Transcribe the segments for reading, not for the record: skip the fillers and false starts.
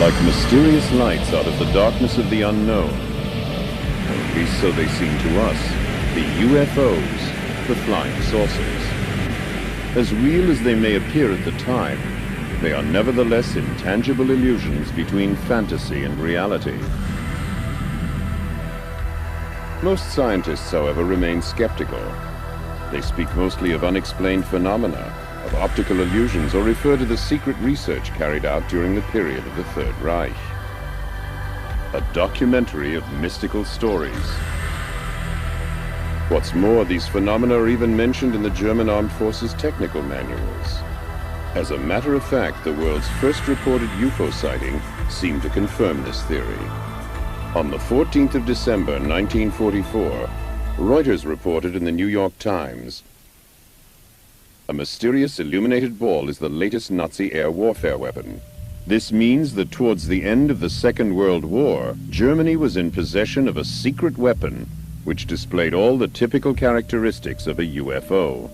Like mysterious lights out of the darkness of the unknown. Or at least so they seem to us, the UFOs, the flying saucers. As real as they may appear at the time, they are nevertheless intangible illusions between fantasy and reality. Most scientists, however, remain skeptical. They speak mostly of unexplained phenomena, of optical illusions, or refer to the secret research carried out during the period of the Third Reich. A documentary of mystical stories. What's more, these phenomena are even mentioned in the German Armed Forces technical manuals. As a matter of fact, the world's first reported UFO sighting seemed to confirm this theory. On the 14th of December, 1944, Reuters reported in the New York Times, "A mysterious illuminated ball is the latest Nazi air warfare weapon. This means that towards the end of the Second World War, Germany was in possession of a secret weapon which displayed all the typical characteristics of a UFO."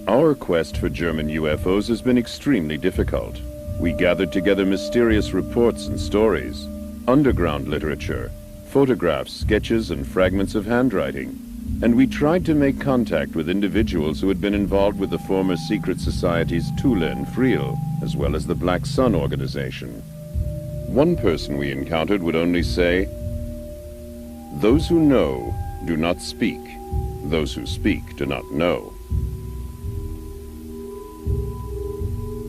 Our quest for German UFOs has been extremely difficult. We gathered together mysterious reports and stories, underground literature, photographs, sketches, and fragments of handwriting. And we tried to make contact with individuals who had been involved with the former secret societies Thule and Vrill, as well as the Black Sun organization. One person we encountered would only say, "Those who know do not speak. Those who speak do not know."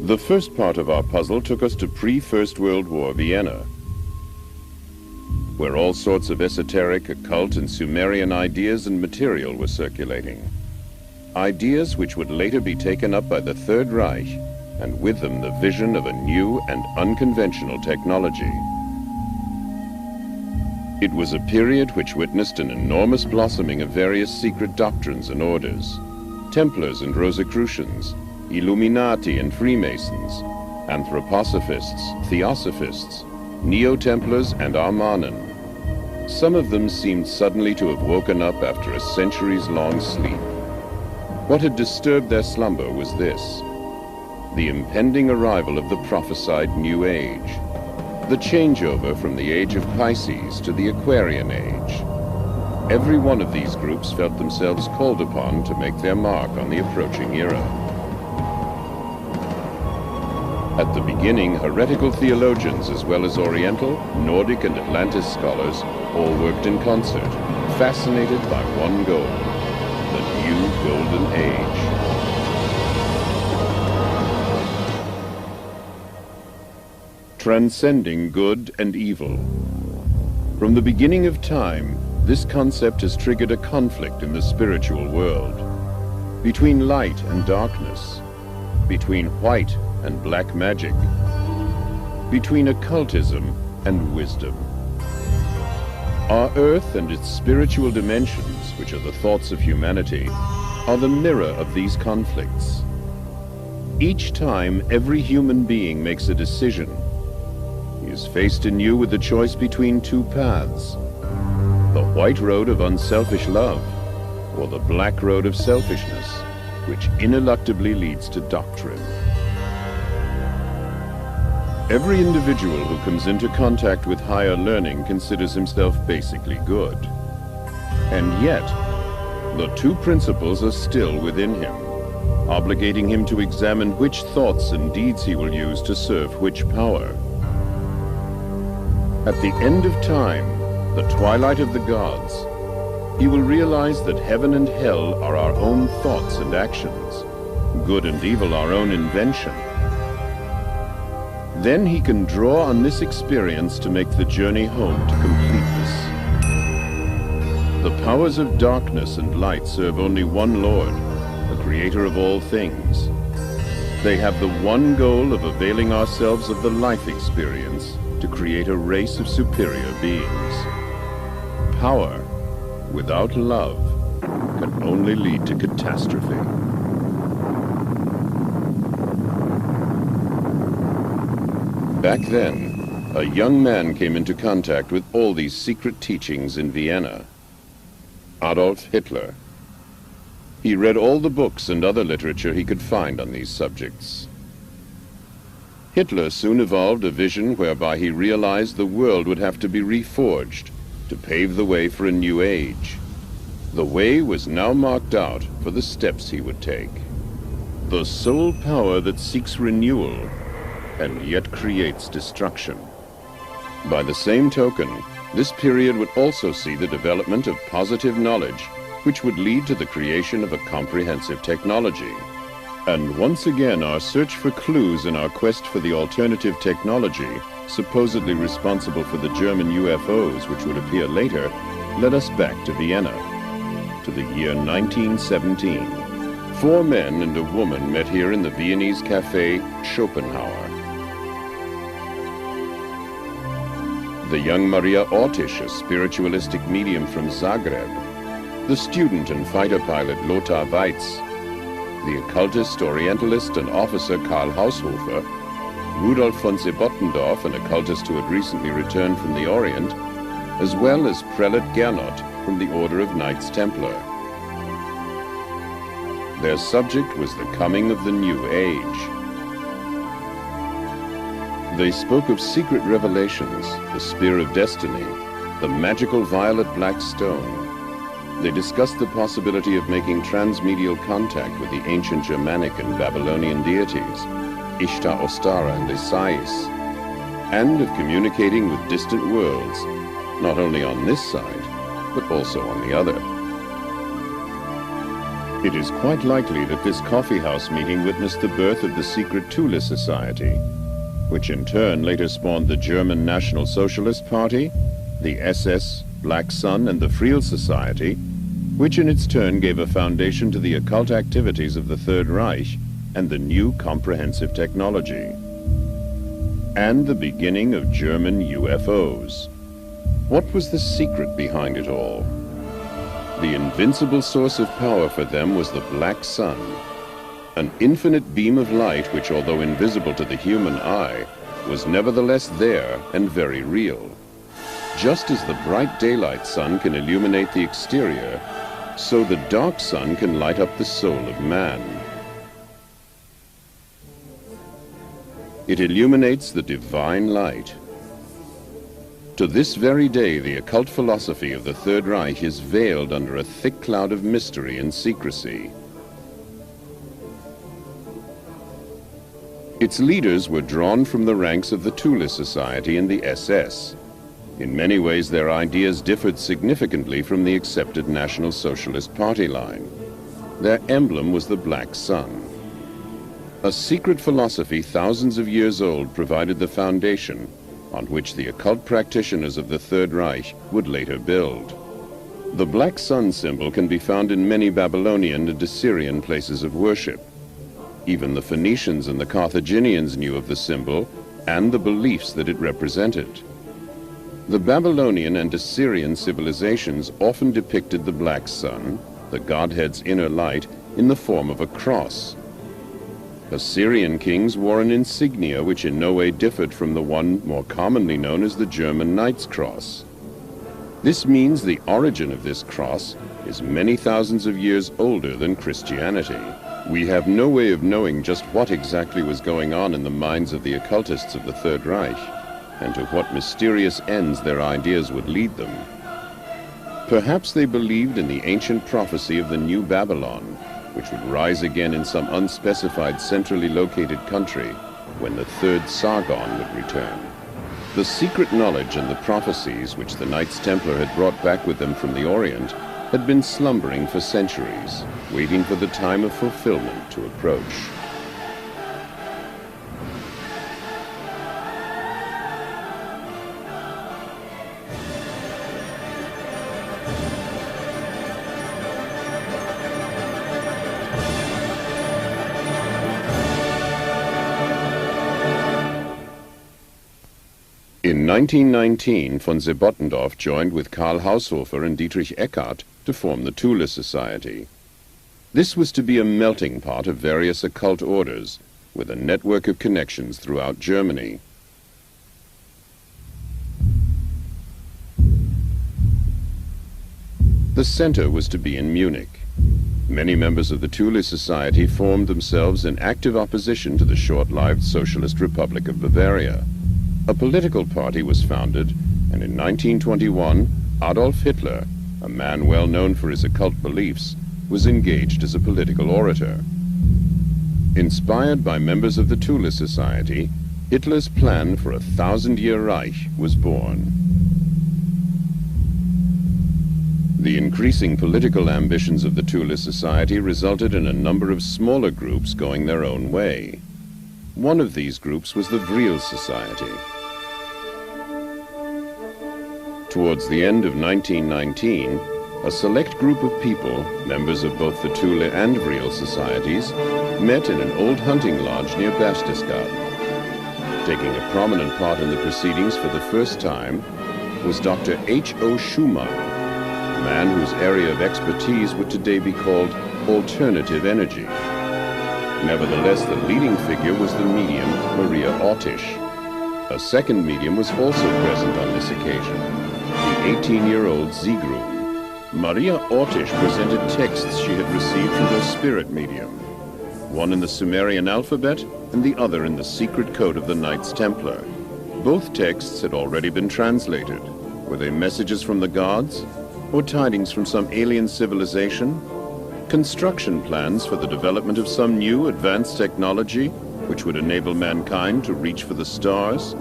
The first part of our puzzle took us to pre-First World War Vienna, where all sorts of esoteric, occult, and Sumerian ideas and material were circulating. Ideas which would later be taken up by the Third Reich, and with them the vision of a new and unconventional technology. It was a period which witnessed an enormous blossoming of various secret doctrines and orders. Templars and Rosicrucians, Illuminati and Freemasons, Anthroposophists, Theosophists, Neo-Templars and Armanen. Some of them seemed suddenly to have woken up after a centuries-long sleep. What had disturbed their slumber was this: the impending arrival of the prophesied New Age, the changeover from the age of Pisces to the Aquarian Age. Every one of these groups felt themselves called upon to make their mark on the approaching era. At the beginning, heretical theologians as well as Oriental, Nordic, and Atlantis scholars all worked in concert, fascinated by one goal: the new golden age. Transcending good and evil. From the beginning of time, this concept has triggered a conflict in the spiritual world, between light and darkness, between white and black magic, between occultism and wisdom. Our Earth and its spiritual dimensions, which are the thoughts of humanity, are the mirror of these conflicts. Each time every human being makes a decision, he is faced anew with the choice between two paths: the white road of unselfish love, or the black road of selfishness, which ineluctably leads to doctrine. Every individual who comes into contact with higher learning considers himself basically good. And yet, the two principles are still within him, obligating him to examine which thoughts and deeds he will use to serve which power. At the end of time, the twilight of the gods, he will realize that heaven and hell are our own thoughts and actions, good and evil our own invention. Then he can draw on this experience to make the journey home to completeness. The powers of darkness and light serve only one Lord, the creator of all things. They have the one goal of availing ourselves of the life experience to create a race of superior beings. Power without love can only lead to catastrophe. Back then, a young man came into contact with all these secret teachings in Vienna: Adolf Hitler. He read all the books and other literature he could find on these subjects. Hitler soon evolved a vision whereby he realized the world would have to be reforged to pave the way for a new age. The way was now marked out for the steps he would take. The sole power that seeks renewal and yet creates destruction. By the same token, this period would also see the development of positive knowledge, which would lead to the creation of a comprehensive technology. And once again, our search for clues in our quest for the alternative technology, supposedly responsible for the German UFOs, which would appear later, led us back to Vienna, to the year 1917. 4 men and a woman met here in the Viennese cafe Schopenhauer. The young Maria Ortisch, a spiritualistic medium from Zagreb, the student and fighter pilot Lothar Weitz, the occultist, orientalist, and officer Karl Haushofer, Rudolf von Sebottendorf, an occultist who had recently returned from the Orient, as well as Prelate Gernot from the Order of Knights Templar. Their subject was the coming of the New Age. They spoke of secret revelations, the Spear of Destiny, the magical violet black stone. They discussed the possibility of making transmedial contact with the ancient Germanic and Babylonian deities, Ishtar, Ostara, and Isais, and of communicating with distant worlds, not only on this side, but also on the other. It is quite likely that this coffeehouse meeting witnessed the birth of the secret Thule Society, which in turn later spawned the German National Socialist Party, the SS, Black Sun, and the Vrill Society, which in its turn gave a foundation to the occult activities of the Third Reich and the new comprehensive technology. And the beginning of German UFOs. What was the secret behind it all? The invincible source of power for them was the Black Sun, an infinite beam of light which, although invisible to the human eye, was nevertheless there and very real. Just as the bright daylight sun can illuminate the exterior, so the dark sun can light up the soul of man. It illuminates the divine light. To this very day, the occult philosophy of the Third Reich is veiled under a thick cloud of mystery and secrecy. Its leaders were drawn from the ranks of the Thule Society and the SS. In many ways, their ideas differed significantly from the accepted National Socialist Party line. Their emblem was the Black Sun. A secret philosophy thousands of years old provided the foundation on which the occult practitioners of the Third Reich would later build. The Black Sun symbol can be found in many Babylonian and Assyrian places of worship. Even the Phoenicians and the Carthaginians knew of the symbol and the beliefs that it represented. The Babylonian and Assyrian civilizations often depicted the Black Sun, the Godhead's inner light, in the form of a cross. Assyrian kings wore an insignia which in no way differed from the one more commonly known as the German Knight's Cross. This means the origin of this cross is many thousands of years older than Christianity. We have no way of knowing just what exactly was going on in the minds of the occultists of the Third Reich, and to what mysterious ends their ideas would lead them. Perhaps they believed in the ancient prophecy of the New Babylon, which would rise again in some unspecified centrally located country when the third Sargon would return. The secret knowledge and the prophecies which the Knights Templar had brought back with them from the Orient had been slumbering for centuries, waiting for the time of fulfillment to approach. In 1919, von Sebottendorf joined with Karl Haushofer and Dietrich Eckart to form the Thule Society. This was to be a melting pot of various occult orders, with a network of connections throughout Germany. The center was to be in Munich. Many members of the Thule Society formed themselves in active opposition to the short-lived Socialist Republic of Bavaria. A political party was founded, and in 1921, Adolf Hitler, a man well known for his occult beliefs, was engaged as a political orator. Inspired by members of the Thule Society, Hitler's plan for a 1,000-year Reich was born. The increasing political ambitions of the Thule Society resulted in a number of smaller groups going their own way. One of these groups was the Vrill Society. Towards the end of 1919, a select group of people, members of both the Thule and Vrill societies, met in an old hunting lodge near Berchtesgaden. Taking a prominent part in the proceedings for the first time was Dr. H.O. Schumann, a man whose area of expertise would today be called alternative energy. Nevertheless, the leading figure was the medium, Maria Ortisch. A second medium was also present on this occasion, the 18-year-old Sigrun. Maria Ortisch presented texts she had received from her spirit medium, one in the Sumerian alphabet and the other in the secret code of the Knights Templar. Both texts had already been translated. Were they messages from the gods, or tidings from some alien civilization? Construction plans for the development of some new advanced technology which would enable mankind to reach for the stars?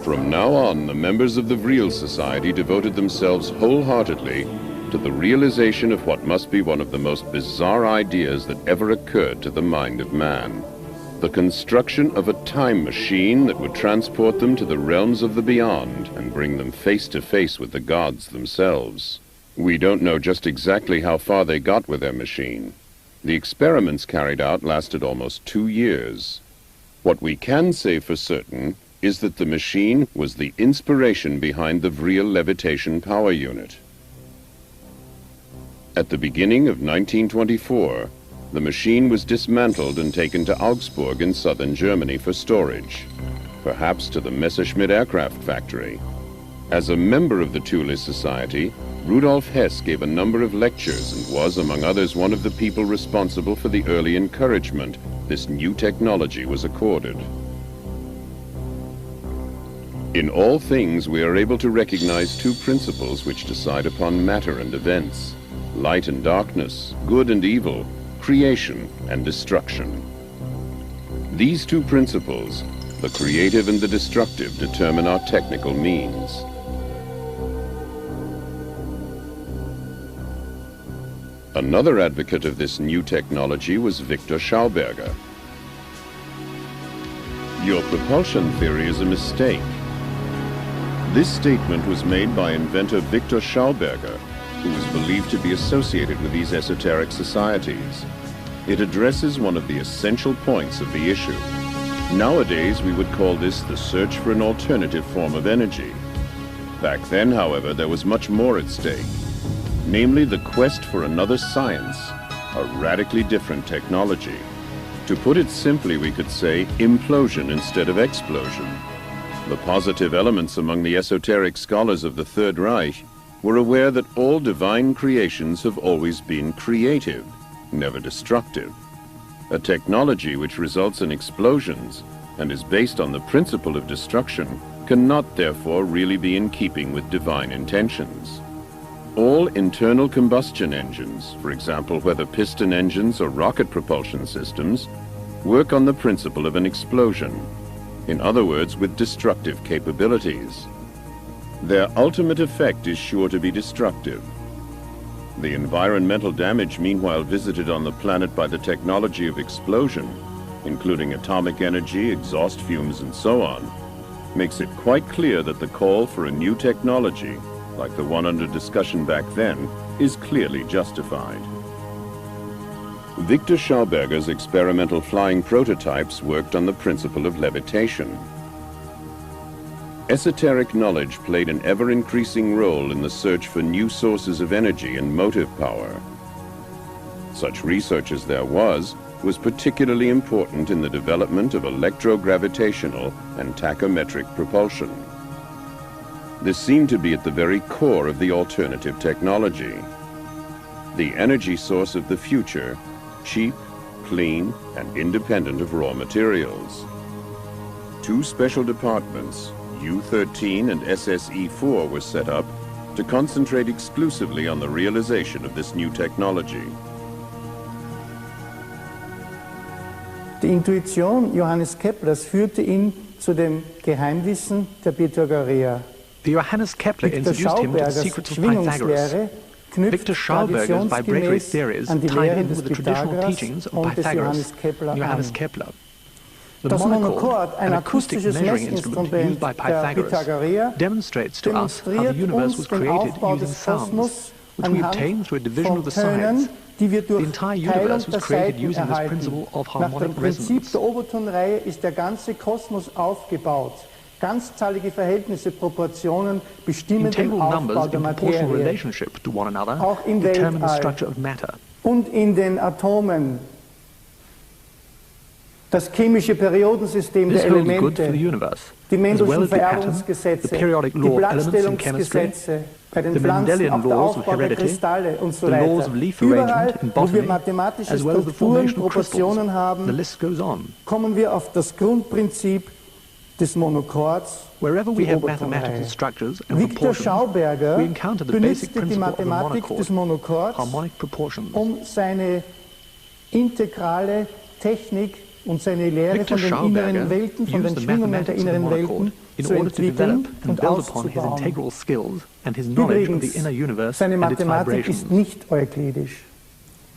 From now on, the members of the Vrill Society devoted themselves wholeheartedly to the realization of what must be one of the most bizarre ideas that ever occurred to the mind of man. The construction of a time machine that would transport them to the realms of the beyond and bring them face to face with the gods themselves. We don't know just exactly how far they got with their machine. The experiments carried out lasted almost 2 years. What we can say for certain is that the machine was the inspiration behind the Vrill levitation power unit. At the beginning of 1924, the machine was dismantled and taken to Augsburg in southern Germany for storage, perhaps to the Messerschmitt aircraft factory. As a member of the Thule Society, Rudolf Hess gave a number of lectures and was, among others, one of the people responsible for the early encouragement this new technology was accorded. In all things, we are able to recognize two principles which decide upon matter and events: light and darkness, good and evil, creation and destruction. These two principles, the creative and the destructive, determine our technical means. Another advocate of this new technology was Victor Schauberger. Your propulsion theory is a mistake. This statement was made by inventor Victor Schauberger, who was believed to be associated with these esoteric societies. It addresses one of the essential points of the issue. Nowadays, we would call this the search for an alternative form of energy. Back then, however, there was much more at stake, namely the quest for another science, a radically different technology. To put it simply, we could say implosion instead of explosion. The positive elements among the esoteric scholars of the Third Reich were aware that all divine creations have always been creative, never destructive. A technology which results in explosions and is based on the principle of destruction cannot therefore really be in keeping with divine intentions. All internal combustion engines, for example whether piston engines or rocket propulsion systems, work on the principle of an explosion, in other words with destructive capabilities. Their ultimate effect is sure to be destructive. The environmental damage meanwhile visited on the planet by the technology of explosion, including atomic energy, exhaust fumes, and so on, makes it quite clear that the call for a new technology, like the one under discussion back then, is clearly justified. Victor Schauberger's experimental flying prototypes worked on the principle of levitation. Esoteric knowledge played an ever-increasing role in the search for new sources of energy and motive power. Such research as there was particularly important in the development of electrogravitational and tachometric propulsion. This seemed to be at the very core of the alternative technology. the energy source of the future, cheap, clean, and independent of raw materials. Two special departments, U-13 and SSE-4, were set up to concentrate exclusively on the realization of this new technology. Die Intuition Johannes Keplers führte ihn zu dem Geheimwissen der Pythagoreer. Johannes Kepler introduced him to the secrets of Pythagoras. Victor Schauberger's vibratory theories tied in with the traditional teachings of Pythagoras and Johannes Kepler. The monochord, an acoustic measuring instrument used by Pythagoras, demonstrates to us how the universe was created using sounds, which we obtain through a division of the sides. The entire universe was created using this principle of harmonic resonance. Nach dem Prinzip der Obertonreihe ist der ganze Kosmos aufgebaut. Ganzzahlige Verhältnisse, Proportionen bestimmen den Aufbau der Materie. Auch im Weltall und in den Atomen. Das chemische Periodensystem der Elemente, die Mendelschen Vererbungsgesetze, die Blattstellungsgesetze bei den Pflanzen, auch der Aufbau der Kristalle und so weiter. Überall, wo wir mathematische Strukturen, Proportionen haben, kommen wir auf das Grundprinzip des Monochords, die Obertonreihe. Victor Schauberger benutzte die Mathematik des Monochords, um seine integrale Technik und seine Lehre von den inneren Welten, von den Schwingungen der inneren Welten zu entwickeln und auszubauen. Übrigens, seine Mathematik ist nicht euklidisch.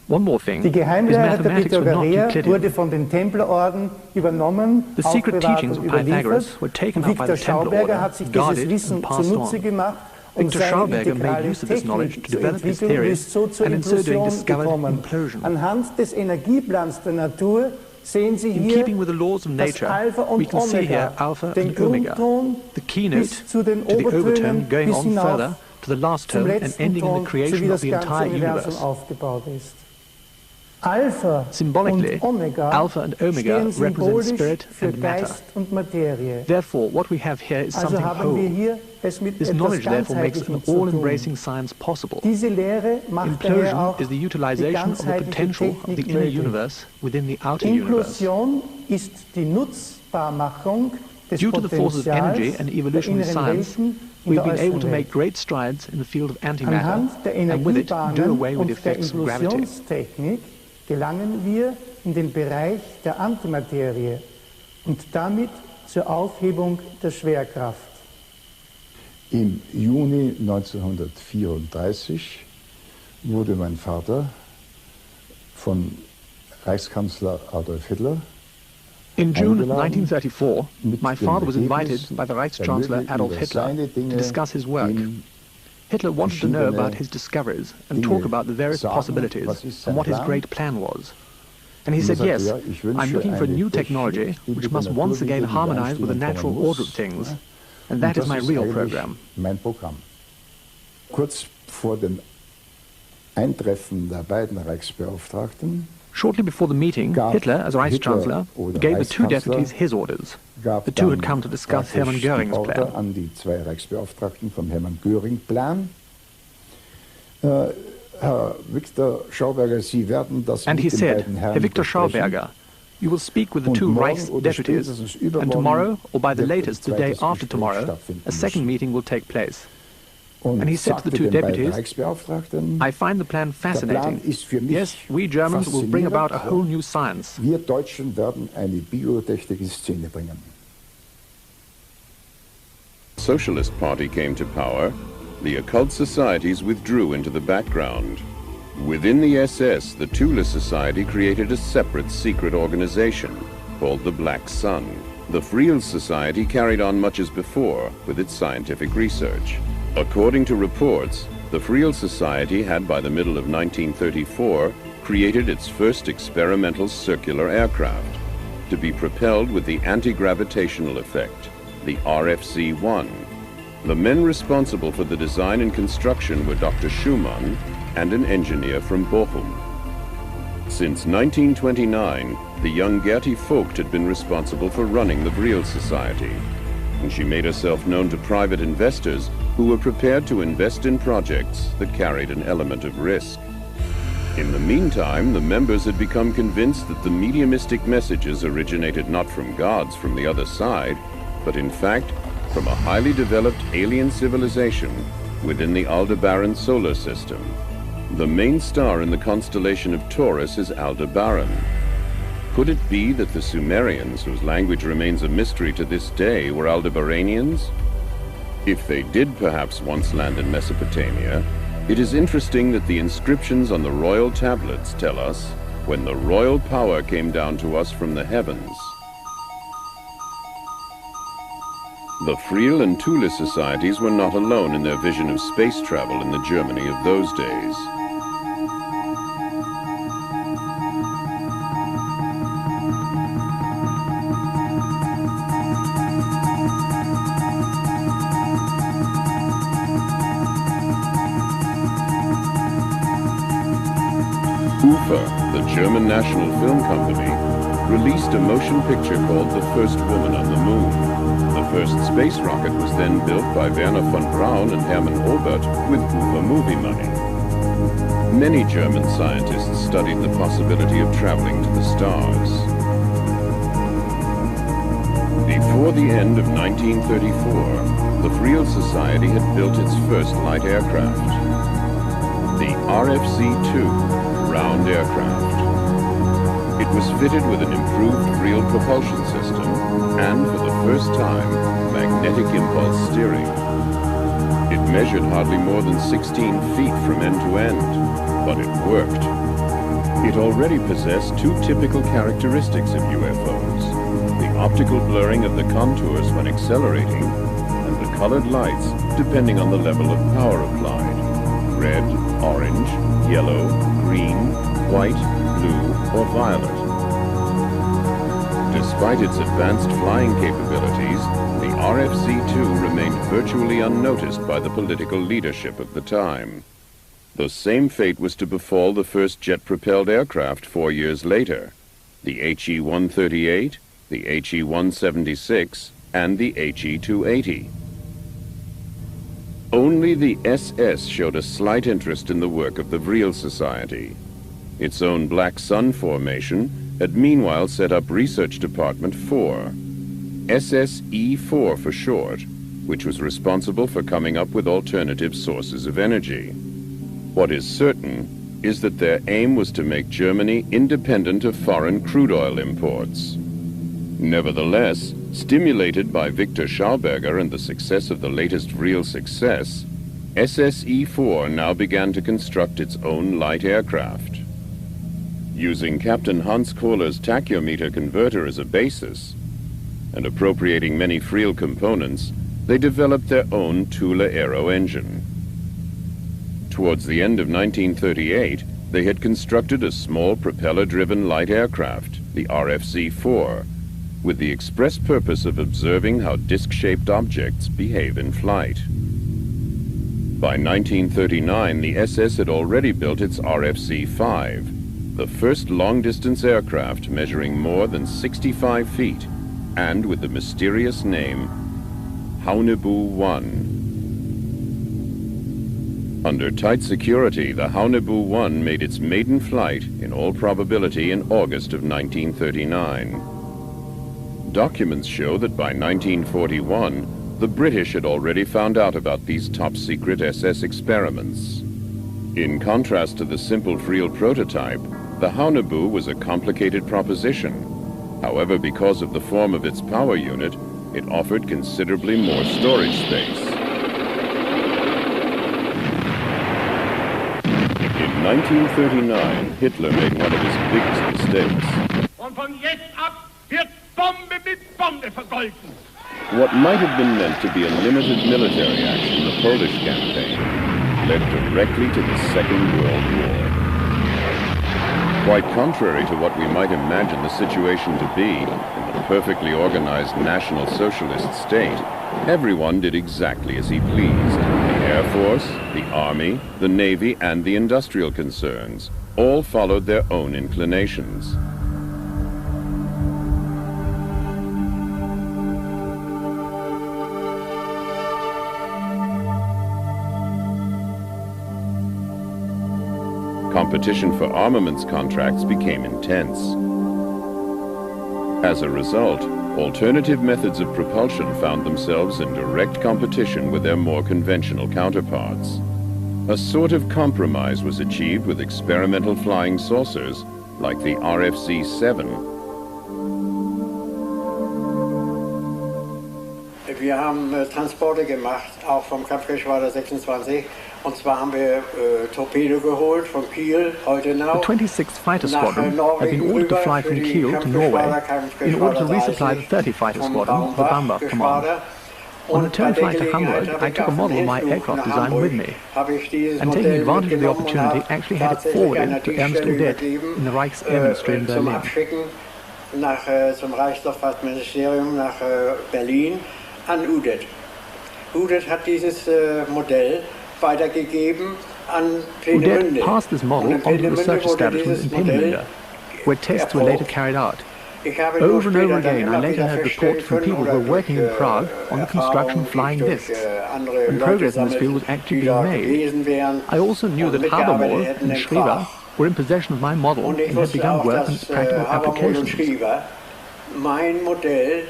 Die Geheimlehre der Pythagoreer wurde von den Templerorden übernommen, aufbewahrt und überliefert. Und Victor Schauberger hat sich dieses Wissen zunutze gemacht, um seine integrale Technik zu entwickeln und ist so zur Implosion gekommen. Anhand des Energieplans der Natur sehen Sie hier das Alpha und Omega, den Grundton bis zu den Obertönen bis hinauf zum letzten Ton, so wie das ganze Universum aufgebaut ist. Alpha Symbolically, Alpha and Omega represent spirit and matter. Therefore, what we have here is something whole. This knowledge, therefore, makes an all-embracing science possible. Implosion is the utilization of the potential of the inner universe within the outer universe. Due to the forces of energy and evolutionary science, we've been able to make great strides in the field of antimatter, and with it, do away with the effects of gravity. Gelangen wir in den Bereich der Antimaterie und damit zur Aufhebung der Schwerkraft. Im Juni 1934 wurde mein Vater von Reichskanzler Adolf Hitler In June 1934, my father was invited by the Reichschancellor Adolf Hitler to discuss his work. Hitler wanted to know about his discoveries and talk about the various possibilities and what his great plan was. And he said, yes, I'm looking for a new technology which must once again harmonize with the natural order of things. And that is my real program. Kurz vor dem Eintreffen der beiden Reichsbeauftragten Shortly before the meeting, Hitler, as Reichschancellor, gave the two deputies his orders. The two had come to discuss Hermann Göring's plan. An die zwei Reichsbeauftragten vom Hermann Göring-Plan. Herr Victor Schauberger, Sie werden das and mit he den said, beiden Herren Herr Victor besprechen. Schauberger, you will speak with the two Reichsdeputies, and tomorrow, or by the latest the day after tomorrow, a second meeting will take place. And he said to the two deputies, I find the plan fascinating. Yes, we Germans will bring about a whole new science. Wir Deutschen werden eine Biotechnik in Szene bringen. The Socialist Party came to power, the occult societies withdrew into the background. Within the SS, the Thule Society created a separate secret organization called the Black Sun. The Vrill Society carried on much as before with its scientific research. According to reports, the Vrill Society had by the middle of 1934 created its first experimental circular aircraft to be propelled with the anti-gravitational effect, the RFC-1. The men responsible for the design and construction were Dr. Schumann and an engineer from Bochum. Since 1929, the young Gertie Vogt had been responsible for running the Vrill Society, and she made herself known to private investors who were prepared to invest in projects that carried an element of risk. In the meantime, the members had become convinced that the mediumistic messages originated not from gods from the other side, but in fact from a highly developed alien civilization within the Aldebaran solar system. The main star in the constellation of Taurus is Aldebaran. Could it be that the Sumerians, whose language remains a mystery to this day, were Aldebaranians? If they did perhaps once land in Mesopotamia, it is interesting that the inscriptions on the royal tablets tell us when the royal power came down to us from the heavens. The Vrill and Thule societies were not alone in their vision of space travel in the Germany of those days. The German national film company, released a motion picture called The First Woman on the Moon. The first space rocket was then built by Werner von Braun and Hermann Oberth with UFA movie money. Many German scientists studied the possibility of traveling to the stars. Before the end of 1934, the Vrill Society had built its first light aircraft, the RFC-2. Round aircraft. It was fitted with an improved Vrill propulsion system and, for the first time, magnetic impulse steering. It measured hardly more than 16 feet from end to end, but it worked. It already possessed two typical characteristics of UFOs: the optical blurring of the contours when accelerating, and the colored lights depending on the level of power applied: red, orange, yellow, green, white, blue, or violet. Despite its advanced flying capabilities, the RFC-2 remained virtually unnoticed by the political leadership of the time. The same fate was to befall the first jet-propelled aircraft 4 years later, the HE-138, the HE-176, and the HE-280. Only the SS showed a slight interest in the work of the Vrill Society. Its own Black Sun formation had meanwhile set up Research Department 4, SSE-4 for short, which was responsible for coming up with alternative sources of energy. What is certain is that their aim was to make Germany independent of foreign crude oil imports. Nevertheless, stimulated by Victor Schauberger and the success of the latest Vrill success, SSE-4 now began to construct its own light aircraft. Using Captain Hans Kohler's tachyometer converter as a basis, and appropriating many Vrill components, they developed their own Thule aero engine. Towards the end of 1938, they had constructed a small propeller-driven light aircraft, the RFC-4, with the express purpose of observing how disc-shaped objects behave in flight. By 1939, the SS had already built its RFC-5, the first long-distance aircraft measuring more than 65 feet, and with the mysterious name Haunebu-1. Under tight security, the Haunebu-1 made its maiden flight, in all probability, in August of 1939. Documents show that by 1941, the British had already found out about these top-secret SS experiments. In contrast to the simple Vrill prototype, the Haunebu was a complicated proposition. However, because of the form of its power unit, it offered considerably more storage space. In 1939, Hitler made one of his biggest mistakes. Und von jetzt ab wird Bombe mit Bombe vergolten. What might have been meant to be a limited military action, the Polish campaign, led directly to the Second World War. Quite contrary to what we might imagine the situation to be in the perfectly organized National Socialist state, everyone did exactly as he pleased. The Air Force, the Army, the Navy, and the industrial concerns all followed their own inclinations. competition for armaments contracts became intense. As a result, alternative methods of propulsion found themselves in direct competition with their more conventional counterparts. A sort of compromise was achieved with experimental flying saucers like the RFC-7. Wir haben Transporte gemacht, auch vom Kampfgeschwader 26. Und zwar haben wir Torpedo geholt von Kiel, heute The 26th Fighter Squadron had been ordered to fly from Kiel to Norway in order to resupply the 30 Fighter Squadron, the Baumbach Command. On a return flight to Hamburg, I took a model of my aircraft design with me, and taking advantage of the opportunity, actually had it forwarded to Ernst Udet in the Reich's Air Ministry in Berlin. Zum Reichsluftfahrtministerium nach Berlin an Udet. Udet hat dieses Modell weitergegeben an Peenemünde. Udet passed this model on to the research establishment in Peenemünde, where tests were later carried out. Over and over again, I later heard reports from people who were working in Prague on the construction of flying discs, and progress in this field was actually being made. I also knew that Habermohl and Schriever were in possession of my model and had begun work on its practical applications. Mein Modell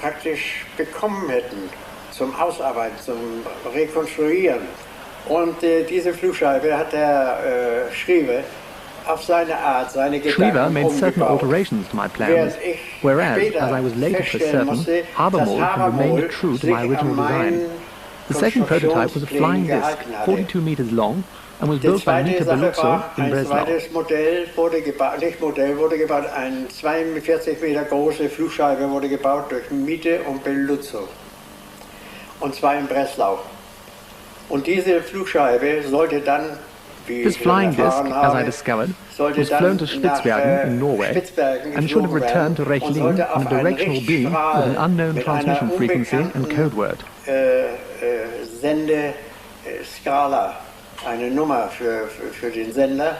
praktisch bekommen hätten zum Ausarbeiten, zum Rekonstruieren. Und diese Flugscheibe hat der Schriever auf seine Art, seine Schriever Gedanken made certain umgebaut. alterations to my plans, whereas, as I was later for certain, Habermohl had remained true to my original design. The second prototype was a flying disc, 42 meters long, and was built by Nita Beluzzo in Breslau. Ein zweites Modell wurde gebaut, Lichtmodell wurde gebaut, eine 42 Meter große Flugscheibe wurde gebaut durch Miete und Beluzzo. Und zwar in Breslau. Und diese Flugscheibe sollte dann, This flying disc, as I discovered, was flown to Spitzbergen in Norway and should have returned to Rechlin on a directional beam with an unknown transmission frequency and code word. Sendeskala, eine Nummer für den Sender,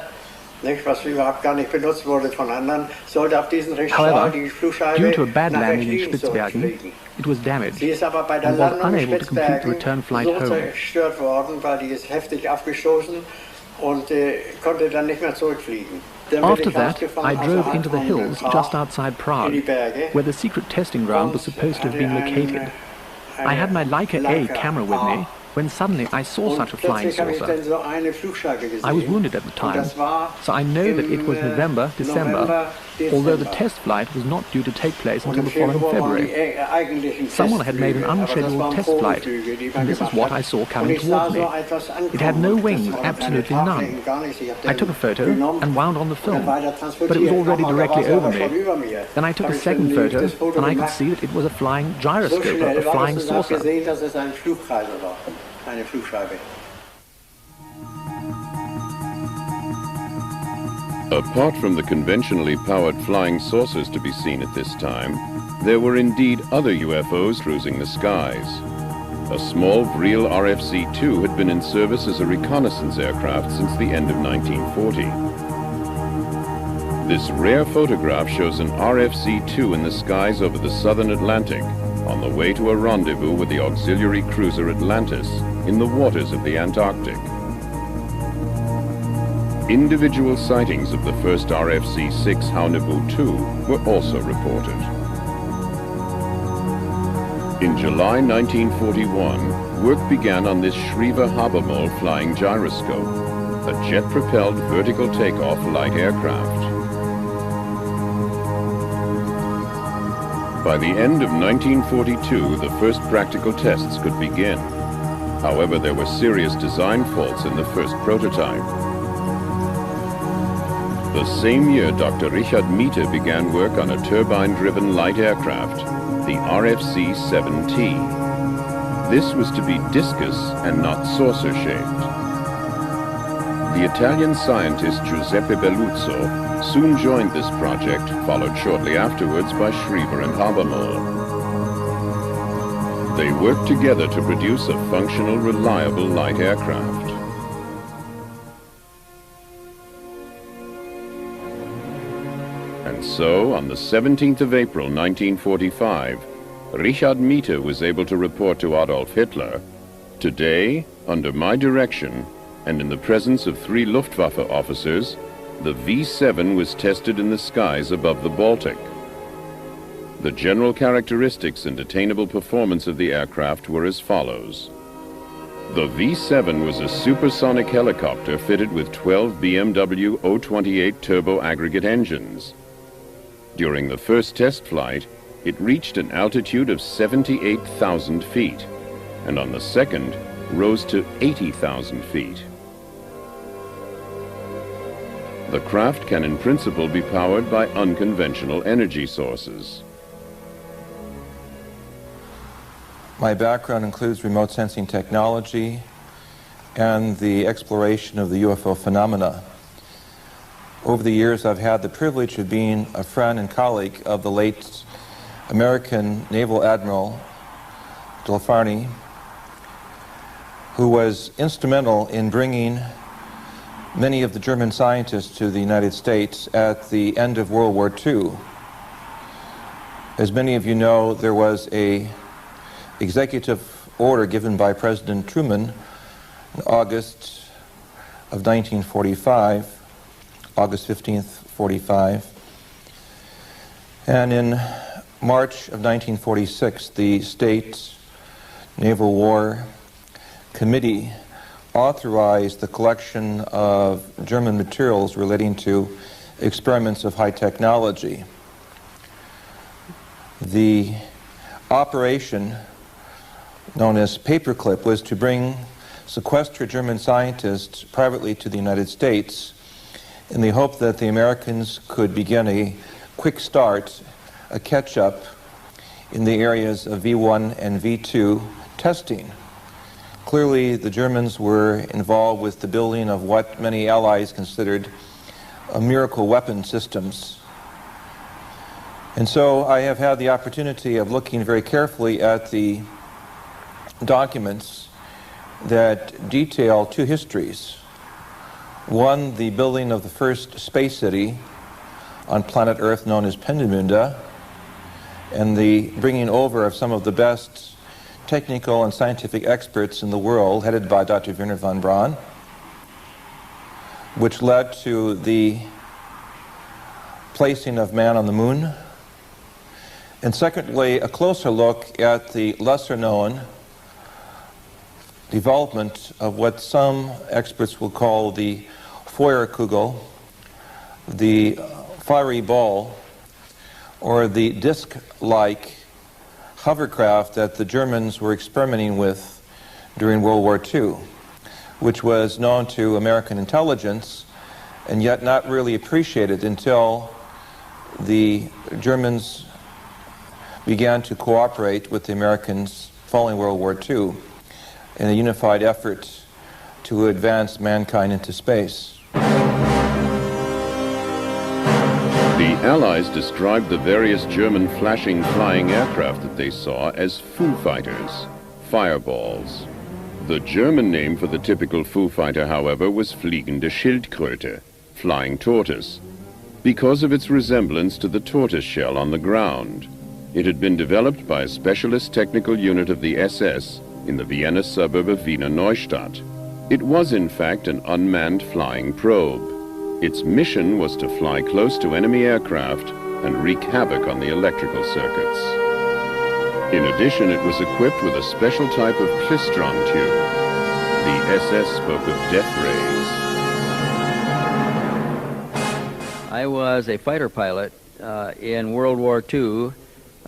nicht, was überhaupt gar nicht benutzt wurde von anderen, sollte auf diesen Richtstrahl die Flugscheibe due to a bad nach landing in Rechlin Spitzbergen, zurückfliegen. it was damaged Sie ist aber bei der and was Landung in unable to complete the return Spitzbergen flight so home. zerstört worden, weil die ist heftig aufgestoßen und konnte dann nicht mehr zurückfliegen. After that, I drove into the hills just outside Prague, where the secret testing ground was supposed to have been located. I had my Leica A camera with me, when suddenly I saw such a flying saucer. I was wounded at the time, so I know that it was November, December, although the test flight was not due to take place until the following February. Someone had made an unscheduled test flight, and this is what I saw coming towards me. It had no wings, absolutely none. I took a photo and wound on the film, but it was already directly over me. Then I took a second photo, and I could see that it was a flying gyroscope, a flying saucer. Eine Flugscheibe. Apart from the conventionally powered flying saucers to be seen at this time, there were indeed other UFOs cruising the skies. A small Vril RFC-2 had been in service as a reconnaissance aircraft since the end of 1940. This rare photograph shows an RFC-2 in the skies over the southern Atlantic, on the way to a rendezvous with the auxiliary cruiser Atlantis in the waters of the Antarctic. Individual sightings of the first RFC-6 Haunebu-2 were also reported. In July 1941, work began on this Schriever-Habermohl flying gyroscope, a jet-propelled vertical takeoff light aircraft. By the end of 1942, the first practical tests could begin. However, there were serious design faults in the first prototype. The same year, Dr. Richard Miete began work on a turbine-driven light aircraft, the RFC-7T. This was to be discus and not saucer-shaped. The Italian scientist Giuseppe Beluzzo soon joined this project, followed shortly afterwards by Schriever and Habermohl. They worked together to produce a functional, reliable light aircraft. And so, on the 17th of April 1945, Richard Miete was able to report to Adolf Hitler, "Today, under my direction, and in the presence of 3 Luftwaffe officers, the V-7 was tested in the skies above the Baltic. The general characteristics and attainable performance of the aircraft were as follows. The V-7 was a supersonic helicopter fitted with 12 BMW 028 turbo aggregate engines. During the first test flight, it reached an altitude of 78,000 feet, and on the second, rose to 80,000 feet. The craft can in principle be powered by unconventional energy sources. My background includes remote sensing technology and the exploration of the UFO phenomena. Over the years, I've had the privilege of being a friend and colleague of the late American Naval Admiral Delfarni, who was instrumental in bringing many of the German scientists to the United States at the end of World War II. As many of you know, there was an executive order given by President Truman in August of 1945, August 15th, 45. And in March of 1946, the State Naval War Committee authorized the collection of German materials relating to experiments of high technology. The operation known as Paperclip was to bring sequestered German scientists privately to the United States in the hope that the Americans could begin a quick start, a catch-up in the areas of V1 and V2 testing. Clearly, the Germans were involved with the building of what many allies considered a miracle weapon systems. And so I have had the opportunity of looking very carefully at the documents that detail 2 histories. One, the building of the first space city on planet Earth known as Peenemünde, and the bringing over of some of the best technical and scientific experts in the world, headed by Dr. Wernher von Braun, which led to the placing of man on the moon. And secondly, a closer look at the lesser-known development of what some experts will call the Feuerkugel, the fiery ball, or the disc-like hovercraft that the Germans were experimenting with during World War II, which was known to American intelligence and yet not really appreciated until the Germans began to cooperate with the Americans following World War II in a unified effort to advance mankind into space. The Allies described the various German flashing flying aircraft that they saw as Foo Fighters, fireballs. The German name for the typical Foo Fighter, however, was Fliegende Schildkröte, flying tortoise, because of its resemblance to the tortoise shell on the ground. It had been developed by a specialist technical unit of the SS in the Vienna suburb of Wiener Neustadt. It was in fact an unmanned flying probe. Its mission was to fly close to enemy aircraft and wreak havoc on the electrical circuits. In addition, it was equipped with a special type of klystron tube. The SS spoke of death rays. I was a fighter pilot in World War II.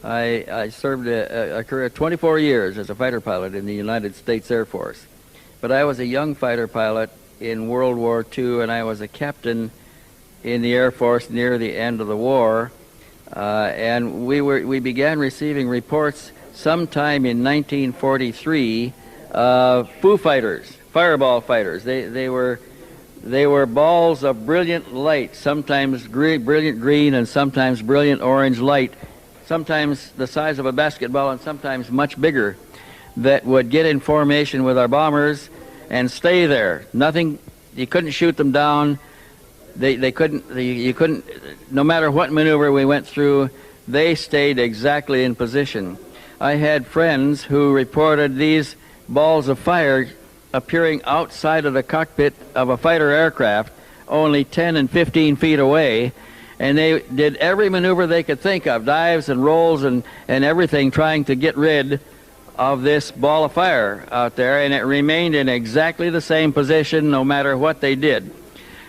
I served a career of 24 years as a fighter pilot in the United States Air Force. But I was a young fighter pilot in World War II, and I was a captain in the Air Force near the end of the war. And we began receiving reports sometime in 1943 of Foo Fighters, fireball fighters. They were balls of brilliant light, sometimes brilliant green and sometimes brilliant orange light, sometimes the size of a basketball and sometimes much bigger, that would get in formation with our bombers and stay there. Nothing, you couldn't shoot them down. You couldn't, no matter what maneuver we went through, they stayed exactly in position. I had friends who reported these balls of fire appearing outside of the cockpit of a fighter aircraft only 10 and 15 feet away, and they did every maneuver they could think of, dives and rolls and everything, trying to get rid of this ball of fire out there, and it remained in exactly the same position no matter what they did.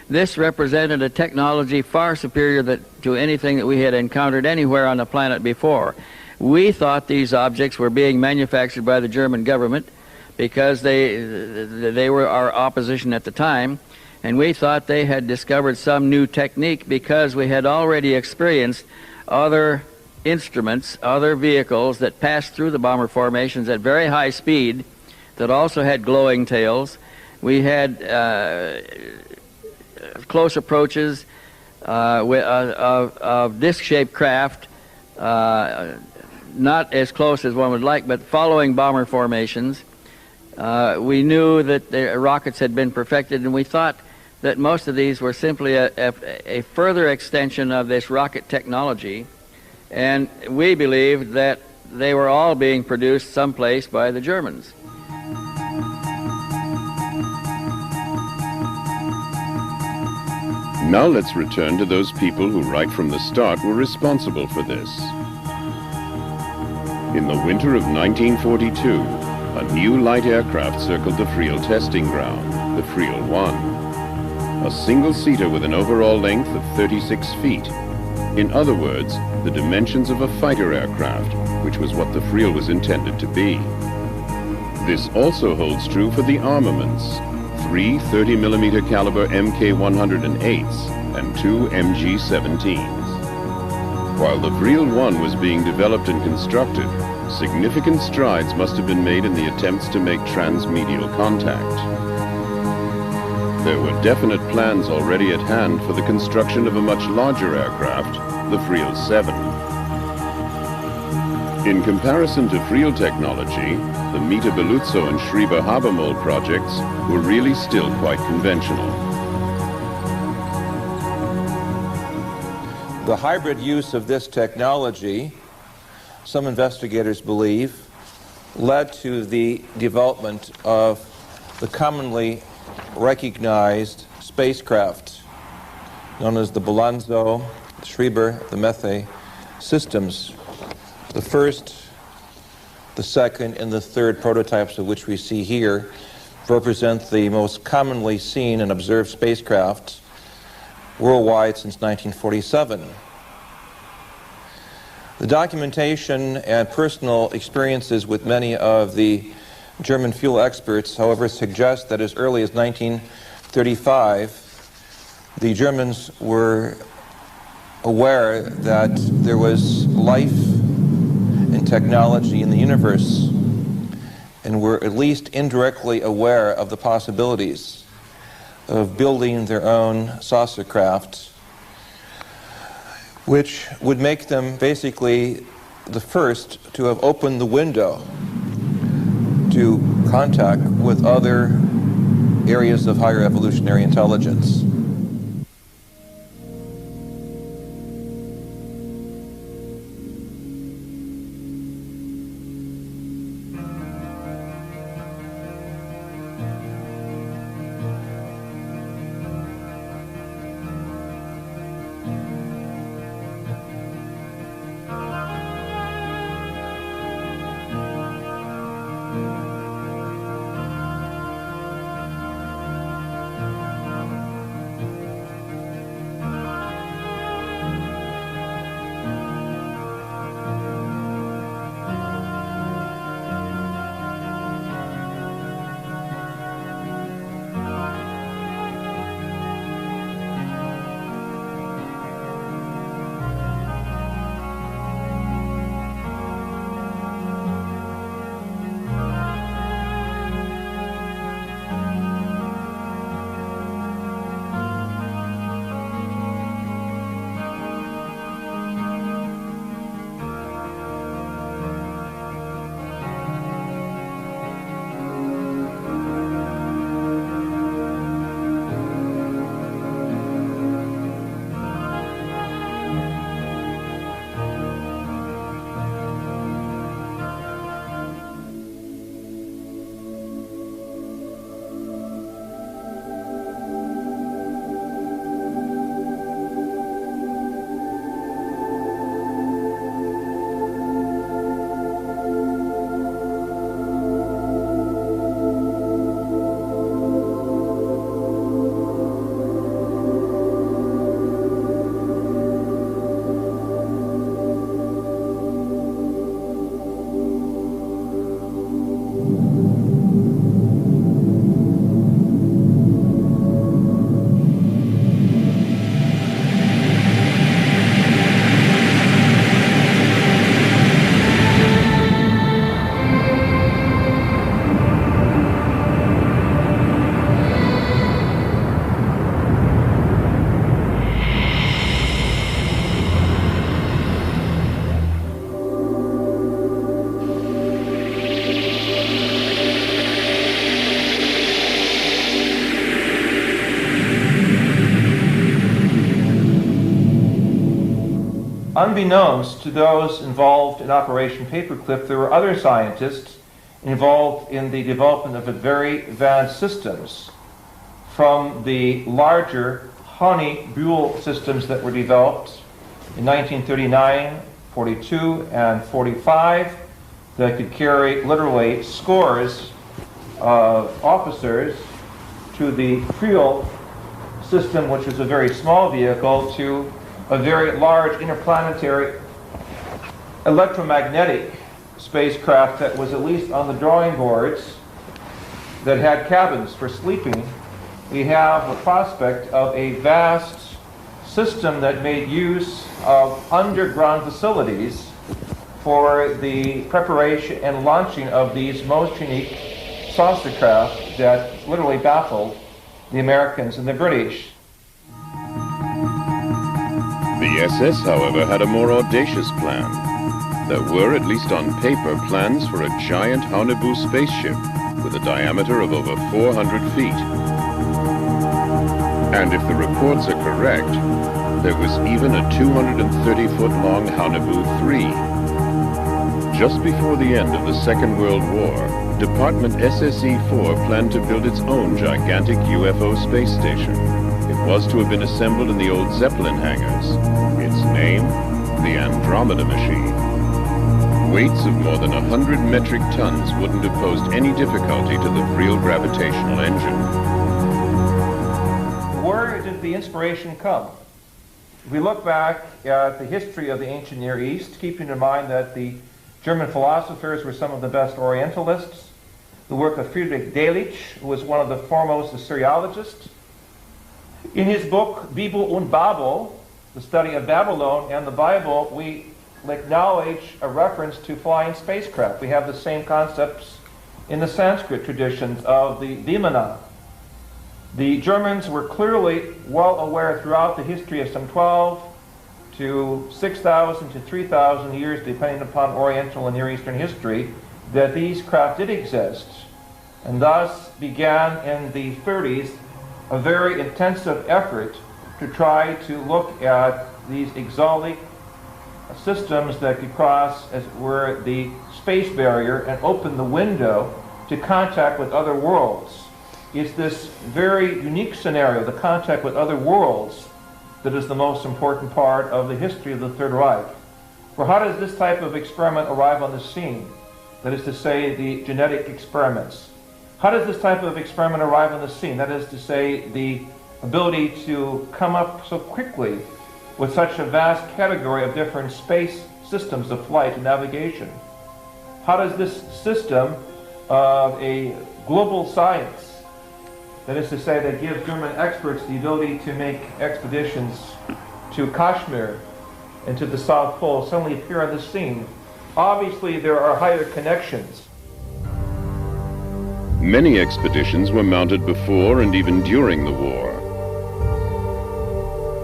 This represented a technology far superior to anything that we had encountered anywhere on the planet before. We thought these objects were being manufactured by the German government because they were our opposition at the time, and we thought they had discovered some new technique because we had already experienced other instruments, other vehicles that passed through the bomber formations at very high speed that also had glowing tails. We had close approaches of disc-shaped craft, not as close as one would like, but following bomber formations. We knew that the rockets had been perfected, and we thought that most of these were simply a further extension of this rocket technology, and we believed that they were all being produced someplace by the Germans. Now let's return to those people who right from the start were responsible for this. In the winter of 1942, a new light aircraft circled the Vril testing ground, the Vril 1. A single-seater with an overall length of 36 feet. In other words, the dimensions of a fighter aircraft, which was what the Vril was intended to be. This also holds true for the armaments. 3 30mm caliber Mk108s and 2 MG17s. While the Vril 1 was being developed and constructed, significant strides must have been made in the attempts to make transmedial contact. There were definite plans already at hand for the construction of a much larger aircraft, the Vril 7. In comparison to Vril technology, the Mita Beluzzo and Schreiber Habermold projects were really still quite conventional. The hybrid use of this technology, some investigators believe, led to the development of the commonly recognized spacecraft known as the Beluzzo, the Schreiber, the Methe systems. The first, the second, and the third prototypes of which we see here represent the most commonly seen and observed spacecraft worldwide since 1947. The documentation and personal experiences with many of the German fuel experts, however, suggest that as early as 1935, the Germans were aware that there was life and technology in the universe, and were at least indirectly aware of the possibilities of building their own saucer craft, which would make them basically the first to have opened the window to contact with other areas of higher evolutionary intelligence. Unbeknownst to those involved in Operation Paperclip, there were other scientists involved in the development of very advanced systems, from the larger Honey-Buell systems that were developed in 1939, 42, and 45 that could carry literally scores of officers, to the Thule system, which was a very small vehicle, to a very large interplanetary electromagnetic spacecraft that was at least on the drawing boards, that had cabins for sleeping. We have a prospect of a vast system that made use of underground facilities for the preparation and launching of these most unique saucer craft that literally baffled the Americans and the British. The SS, however, had a more audacious plan. There were, at least on paper, plans for a giant Haunebu spaceship with a diameter of over 400 feet. And if the reports are correct, there was even a 230-foot-long Haunebu 3. Just before the end of the Second World War, Department SSE-4 planned to build its own gigantic UFO space station. It was to have been assembled in the old Zeppelin hangars. Its name, the Andromeda Machine. Weights of more than 100 metric tons wouldn't have posed any difficulty to the Vril gravitational engine. Where did the inspiration come? If we look back at the history of the ancient Near East, keeping in mind that the German philosophers were some of the best Orientalists, the work of Friedrich Delitzsch, who was one of the foremost Assyriologists. In his book, Bibel und Babel, the study of Babylon and the Bible, we acknowledge a reference to flying spacecraft. We have the same concepts in the Sanskrit traditions of the Vimana. The Germans were clearly well aware throughout the history of some 12 to 6,000 to 3,000 years, depending upon Oriental and Near Eastern history, that these craft did exist, and thus began in the 30s a very intensive effort to try to look at these exotic systems that could cross, as it were, the space barrier and open the window to contact with other worlds. It's this very unique scenario, the contact with other worlds, that is the most important part of the history of the Third Reich. For how does this type of experiment arrive on the scene? That is to say, the genetic experiments. How does this type of experiment arrive on the scene? That is to say, the ability to come up so quickly with such a vast category of different space systems of flight and navigation. How does this system of a global science, that is to say, that gives German experts the ability to make expeditions to Kashmir and to the South Pole, suddenly appear on the scene? Obviously, there are higher connections. Many expeditions were mounted before and even during the war.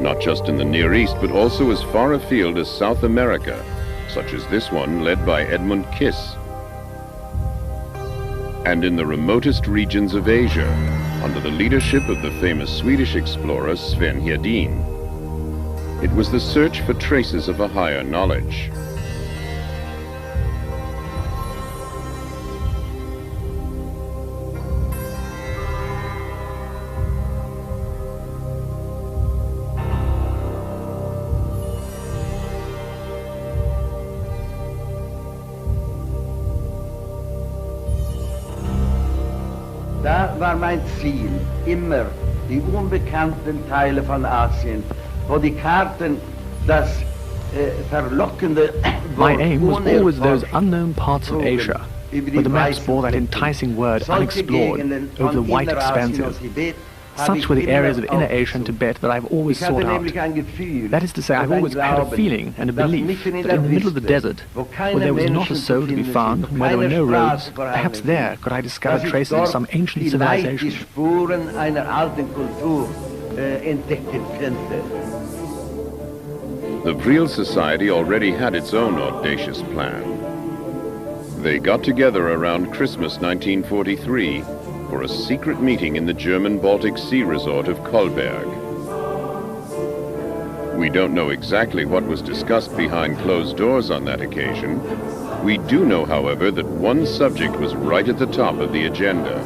Not just in the Near East, but also as far afield as South America, such as this one led by Edmund Kiss. And in the remotest regions of Asia, under the leadership of the famous Swedish explorer Sven Hedin. It was the search for traces of a higher knowledge. Da war mein Ziel immer die unbekannten Teile von Asien, wo die Karten das verlockende. My aim was always those unknown parts of Asia, where the maps bore that enticing word unexplored over the white expanses. Such were the areas of inner Asia and Tibet that I've always sought out. That is to say, I've always had a feeling and a belief that in the middle of the desert, where there was not a soul to be found, where there were no roads, perhaps there could I discover traces of some ancient civilization. The Vril Society already had its own audacious plan. They got together around Christmas 1943 for a secret meeting in the German Baltic Sea resort of Kolberg. We don't know exactly what was discussed behind closed doors on that occasion. We do know, however, that one subject was right at the top of the agenda.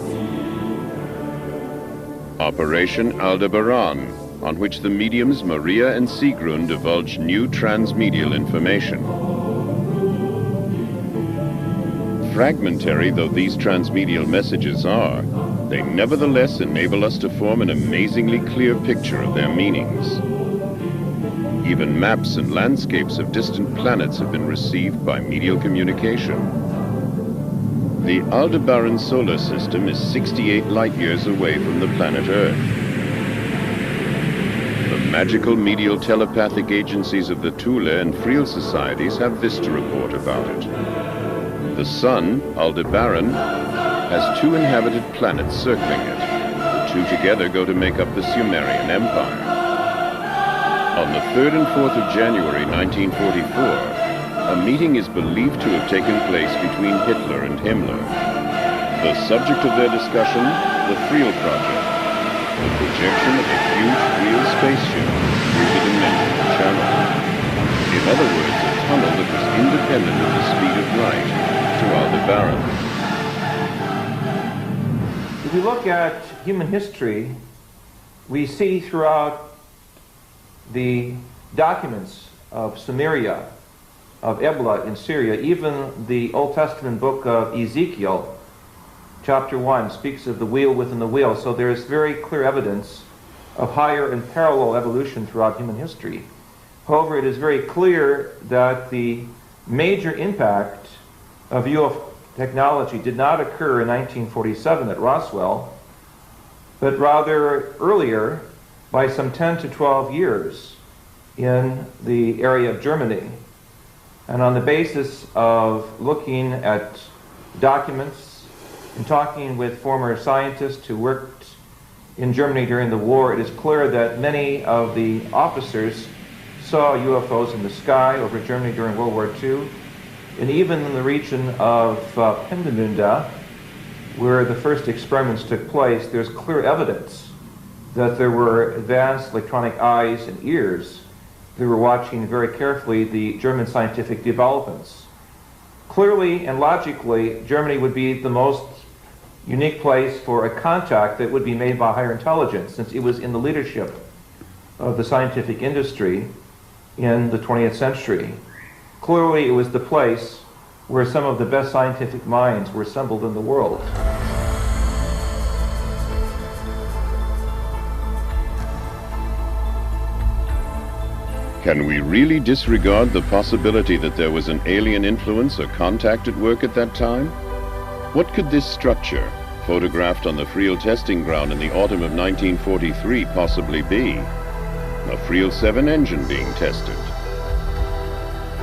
Operation Aldebaran, on which the mediums Maria and Sigrun divulged new transmedial information. Fragmentary though these transmedial messages are, they nevertheless enable us to form an amazingly clear picture of their meanings. Even maps and landscapes of distant planets have been received by medial communication. The Aldebaran solar system is 68 light-years away from the planet Earth. The magical medial telepathic agencies of the Thule and Vrill societies have this to report about it. The Sun, Aldebaran, has 2 inhabited planets circling it. The 2 together go to make up the Sumerian Empire. On the 3rd and 4th of January 1944, a meeting is believed to have taken place between Hitler and Himmler. The subject of their discussion, the Vrill project, the projection of a huge Vrill spaceship through the dimensional channel. In other words, a tunnel that was independent of the speed of light to Aldebaran. If we look at human history, we see throughout the documents of Sumeria, of Ebla in Syria, even the Old Testament book of Ezekiel, chapter 1, speaks of the wheel within the wheel. So there is very clear evidence of higher and parallel evolution throughout human history. However, it is very clear that the major impact of UFO technology did not occur in 1947 at Roswell, but rather earlier, by some 10 to 12 years in the area of Germany. And on the basis of looking at documents and talking with former scientists who worked in Germany during the war, it is clear that many of the officers saw UFOs in the sky over Germany during World War II, and even in the region of Peenemünde, where the first experiments took place, there's clear evidence that there were advanced electronic eyes and ears that were watching very carefully the German scientific developments. Clearly and logically, Germany would be the most unique place for a contact that would be made by higher intelligence, since it was in the leadership of the scientific industry in the 20th century. Clearly, it was the place where some of the best scientific minds were assembled in the world. Can we really disregard the possibility that there was an alien influence or contact at work at that time? What could this structure, photographed on the Vrill testing ground in the autumn of 1943, possibly be? A Vrill 7 engine being tested?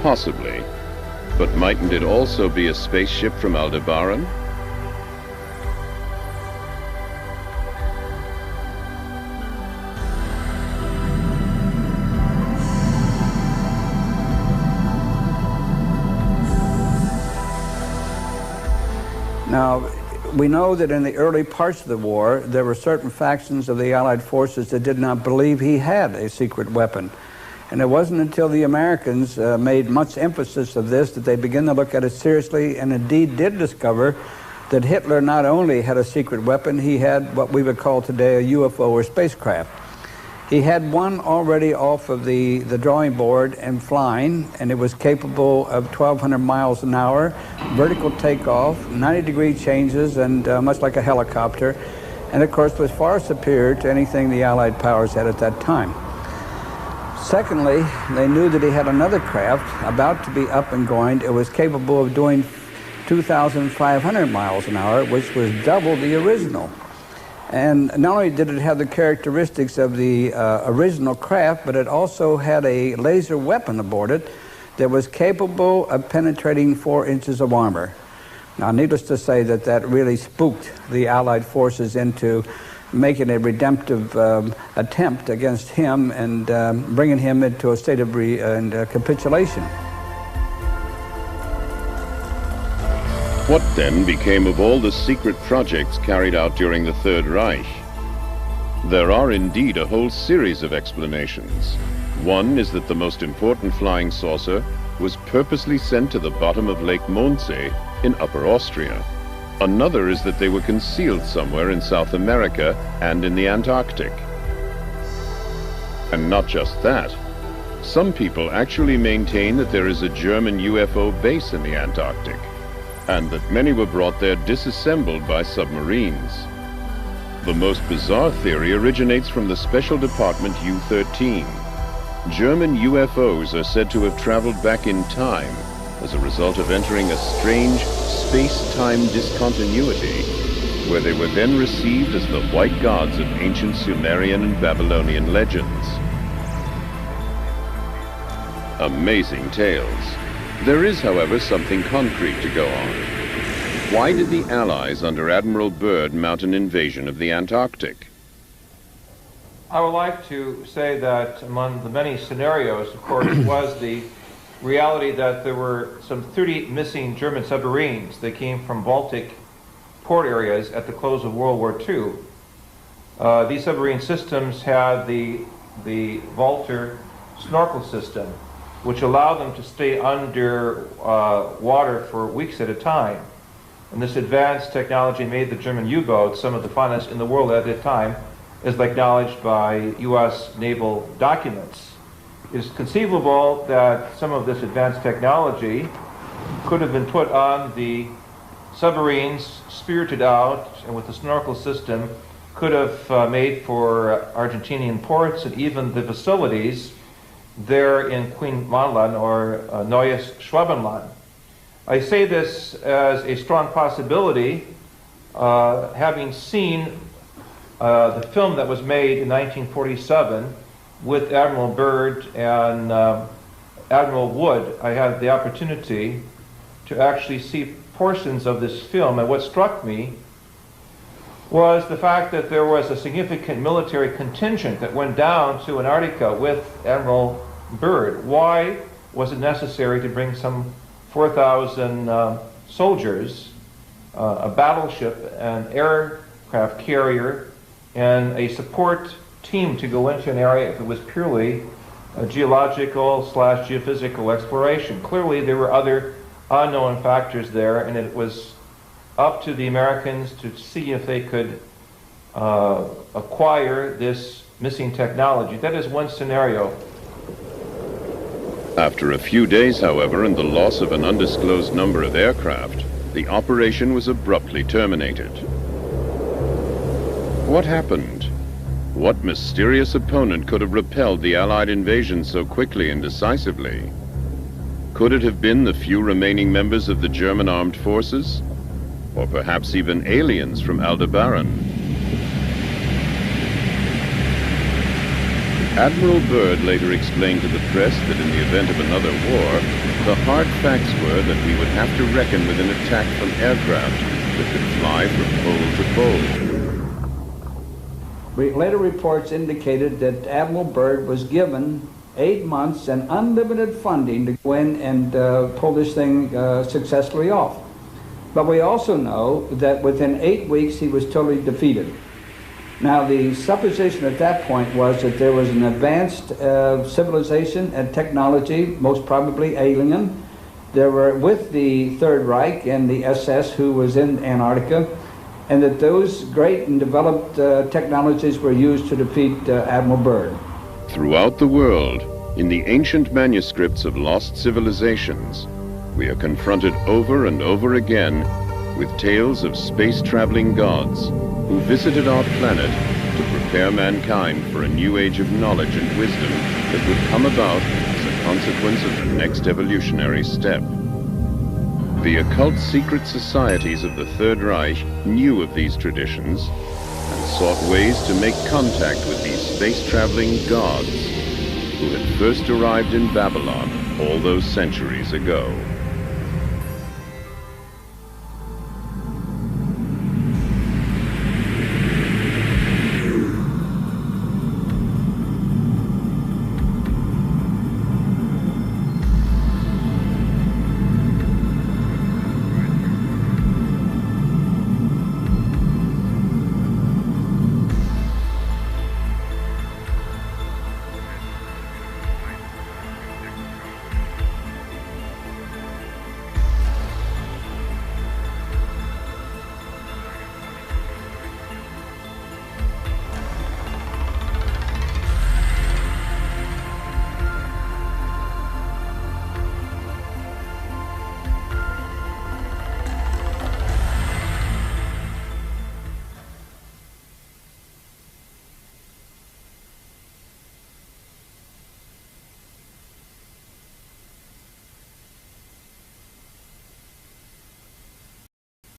Possibly. But mightn't it also be a spaceship from Aldebaran? Now, we know that in the early parts of the war, there were certain factions of the Allied forces that did not believe he had a secret weapon. And it wasn't until the Americans made much emphasis of this that they began to look at it seriously, and indeed did discover that Hitler not only had a secret weapon, he had what we would call today a UFO or spacecraft. He had one already off of the drawing board and flying, and it was capable of 1,200 miles an hour, vertical takeoff, 90-degree changes, and much like a helicopter, and of course was far superior to anything the Allied powers had at that time. Secondly, they knew that he had another craft about to be up and going. It was capable of doing 2,500 miles an hour, which was double the original. And not only did it have the characteristics of the original craft, but it also had a laser weapon aboard it that was capable of penetrating 4 inches of armor. Now, needless to say that that really spooked the Allied forces into making a redemptive attempt against him and bringing him into a state of capitulation. What then became of all the secret projects carried out during the Third Reich? There are indeed a whole series of explanations. One is that the most important flying saucer was purposely sent to the bottom of Lake Mondsee in Upper Austria. Another is that they were concealed somewhere in South America and in the Antarctic. And not just that. Some people actually maintain that there is a German UFO base in the Antarctic, and that many were brought there disassembled by submarines. The most bizarre theory originates from the Special Department U-13. German UFOs are said to have traveled back in time as a result of entering a strange space-time discontinuity, where they were then received as the white gods of ancient Sumerian and Babylonian legends. Amazing tales. There is, however, something concrete to go on. Why did the Allies under Admiral Byrd mount an invasion of the Antarctic? I would like to say that among the many scenarios, of course, was the reality that there were some 30 missing German submarines that came from Baltic port areas at the close of World War II. These submarine systems had the Walter snorkel system, which allowed them to stay under water for weeks at a time. And this advanced technology made the German U-boats some of the finest in the world at the time, as acknowledged by U.S. naval documents. It is conceivable that some of this advanced technology could have been put on the submarines, spirited out, and with the snorkel system could have made for Argentinian ports and even the facilities there in Queen Maanland or Neues Schwabenland. I say this as a strong possibility, having seen the film that was made in 1947 with Admiral Byrd and Admiral Wood. I had the opportunity to actually see portions of this film, and what struck me was the fact that there was a significant military contingent that went down to Antarctica with Admiral Byrd. Why was it necessary to bring some 4,000 soldiers, a battleship, an aircraft carrier, and a support team to go into an area if it was purely a geological/geophysical exploration? Clearly there were other unknown factors there, and it was up to the Americans to see if they could acquire this missing technology. That is one scenario. After a few days, however, and the loss of an undisclosed number of aircraft, the operation was abruptly terminated. What happened? What mysterious opponent could have repelled the Allied invasion so quickly and decisively? Could it have been the few remaining members of the German armed forces? Or perhaps even aliens from Aldebaran? Admiral Byrd later explained to the press that in the event of another war, the hard facts were that we would have to reckon with an attack from aircraft that could fly from pole to pole. Later reports indicated that Admiral Byrd was given 8 months and unlimited funding to go in and pull this thing successfully off. But we also know that within 8 weeks he was totally defeated. Now, the supposition at that point was that there was an advanced civilization and technology, most probably alien. There were with the Third Reich and the SS who was in Antarctica, and that those great and developed technologies were used to defeat Admiral Byrd. Throughout the world, in the ancient manuscripts of lost civilizations, we are confronted over and over again with tales of space-traveling gods who visited our planet to prepare mankind for a new age of knowledge and wisdom that would come about as a consequence of the next evolutionary step. The occult secret societies of the Third Reich knew of these traditions and sought ways to make contact with these space-traveling gods who had first arrived in Babylon all those centuries ago.